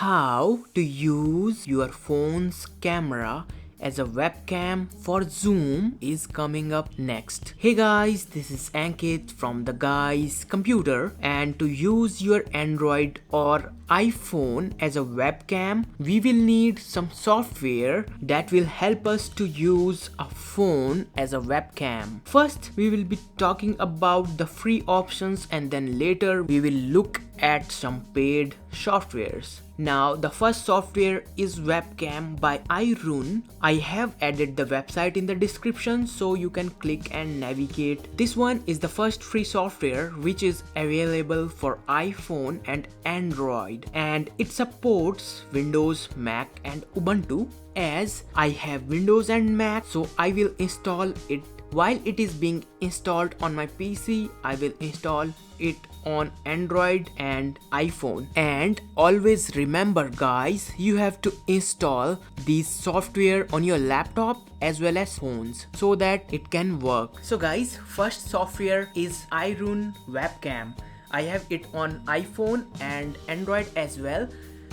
How to use your phone's camera as a webcam for Zoom is coming up next. Hey guys, this is Ankit from the Guy's Computer, and to use your Android or iPhone as a webcam, we will need some software that will help us to use a phone as a webcam. First, we will be talking about the free options, and then later we will look at some paid softwares. Now the first software is Webcam by iriun. I have added the website in the description so you can click and navigate. This one is the first free software which is available for iPhone and Android, and it supports Windows, Mac and Ubuntu. As I have Windows and Mac, so I will install it. While it is being installed on my PC, I will install it on Android and iPhone. And always remember guys, you have to install these software on your laptop as well as phones so that it can work. So guys, first software is iriun Webcam. I have it on iPhone and Android as well.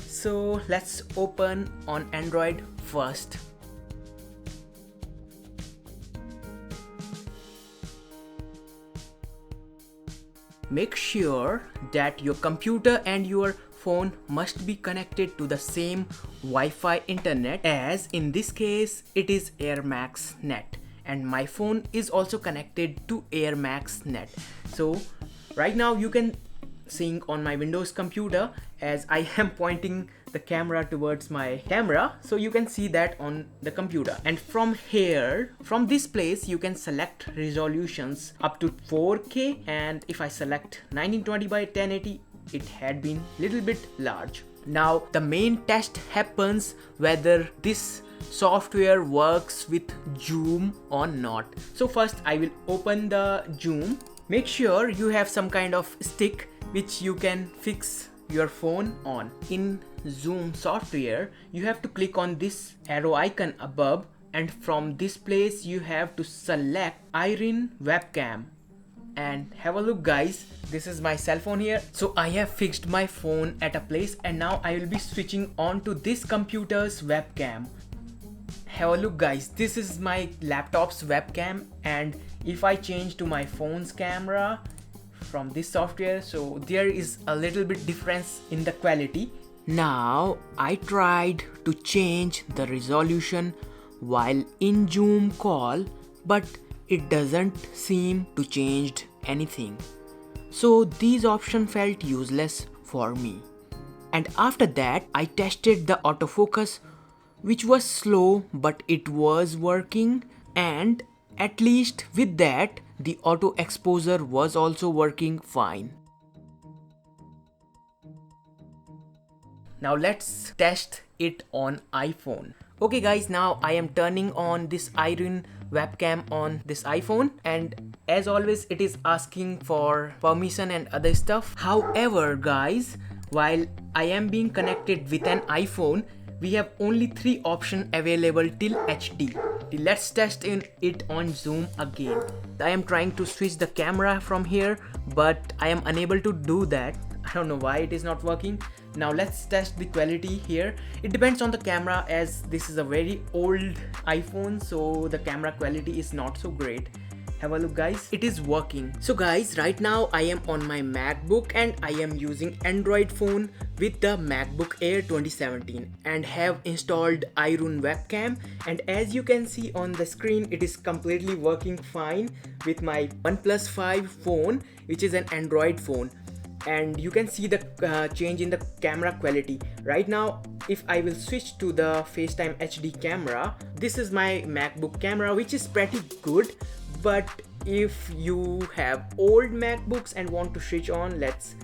So let's open on Android first. Make sure that your computer and your phone must be connected to the same Wi-Fi internet, as in this case it is AirMax net, and my phone is also connected to AirMax net. So right now you can see on my Windows computer, as I am pointing the camera towards my camera, so you can see that on the computer. And from here, from this place, you can select resolutions up to 4K, and if I select 1920 by 1080, it had been little bit large. Now the main test happens whether this software works with Zoom or not. So first I will open the Zoom. Make sure you have some kind of stick which you can fix your phone on. In Zoom software, you have to click on this arrow icon above, and from this place you have to select iriun Webcam. And have a look guys, this is my cell phone here. So I have fixed my phone at a place, and now I will be switching on to this computer's webcam. Have a look guys, this is my laptop's webcam, and if I change to my phone's camera from this software, so there is a little bit difference in the quality. Now I tried to change the resolution while in Zoom call, but it doesn't seem to change anything. So these options felt useless for me. And after that I tested the autofocus, which was slow but it was working, and at least with that the auto exposure was also working fine. Now let's test it on iPhone. Okay guys, now I am turning on this iriun Webcam on this iPhone, and as always it is asking for permission and other stuff. However guys, while I am being connected with an iPhone, we have only 3 options available till HD. Let's test it on Zoom again. I am trying to switch the camera from here, but I am unable to do that. I don't know why it is not working. Now let's test the quality here. It depends on the camera, as this is a very old iPhone, so the camera quality is not so great. Have a look guys, it is working. So guys, right now I am on my MacBook and I am using Android phone with the MacBook Air 2017 and have installed iriun Webcam, and as you can see on the screen, it is completely working fine with my OnePlus 5 phone, which is an Android phone. And you can see the change in the camera quality. Right now if I will switch to the FaceTime HD camera, this is my MacBook camera, which is pretty good. But if you have old MacBooks and want to switch on, let's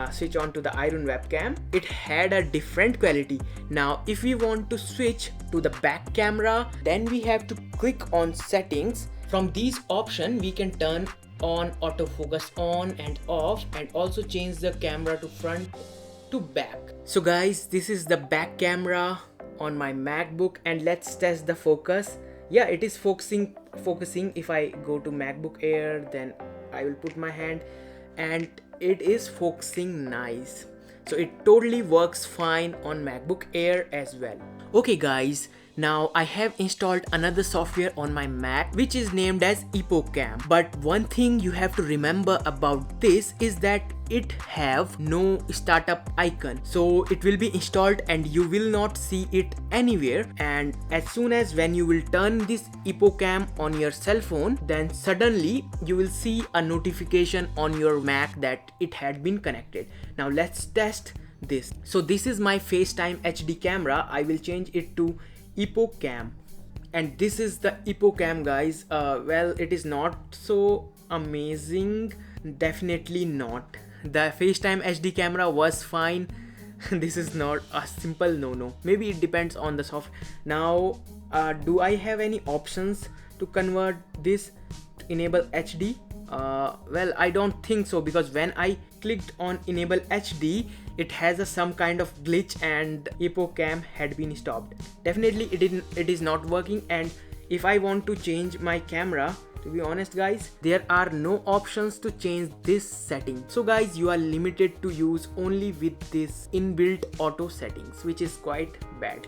switch on to the iriun Webcam. It had a different quality. Now if we want to switch to the back camera, then we have to click on settings. From these options we can turn on autofocus on and off, and also change the camera to front to back. So guys, this is the back camera on my MacBook, and let's test the focus. Yeah, it is focusing. If I go to MacBook Air, then I will put my hand and it is focusing nice. So it totally works fine on MacBook Air as well. Okay guys, now I have installed another software on my Mac which is named as Webcam. But one thing you have to remember about this is that it have no startup icon. So it will be installed and you will not see it anywhere, and as soon as when you will turn this Webcam on your cell phone, then suddenly you will see a notification on your Mac that it had been connected. Now let's test this. So this is my FaceTime HD camera. I will change it to Webcam, and this is the Webcam guys. Well, it is not so amazing, definitely not. The FaceTime HD camera was fine. This is not a simple no. Maybe it depends on the software. Now do I have any options to convert this to enable HD? Well, I don't think so, because when I clicked on enable HD, it has some kind of glitch and Webcam had been stopped. Definitely it is not working. And if I want to change my camera, to be honest guys, there are no options to change this setting. So guys, you are limited to use only with this inbuilt auto settings, which is quite bad.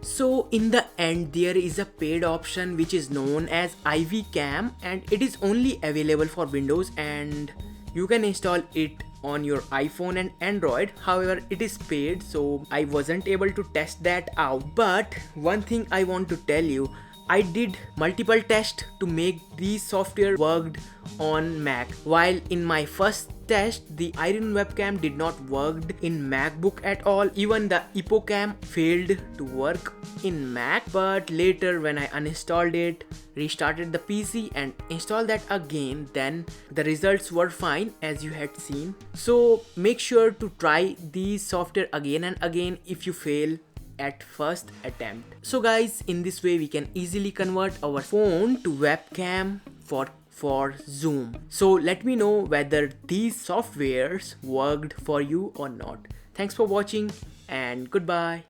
So in the end, there is a paid option which is known as iVcam, and it is only available for Windows, and you can install it on your iPhone and Android. However, it is paid, so I wasn't able to test that out. But one thing I want to tell you, I did multiple tests to make these software worked on Mac. While in my first test, the iriun webcam did not work in MacBook at all. Even the Webcam failed to work in Mac. But later when I uninstalled it, restarted the PC and installed that again, then the results were fine as you had seen. So make sure to try these software again and again if you fail at first attempt. So guys, in this way we can easily convert our phone to webcam for Zoom. So let me know whether these softwares worked for you or not. Thanks for watching and goodbye.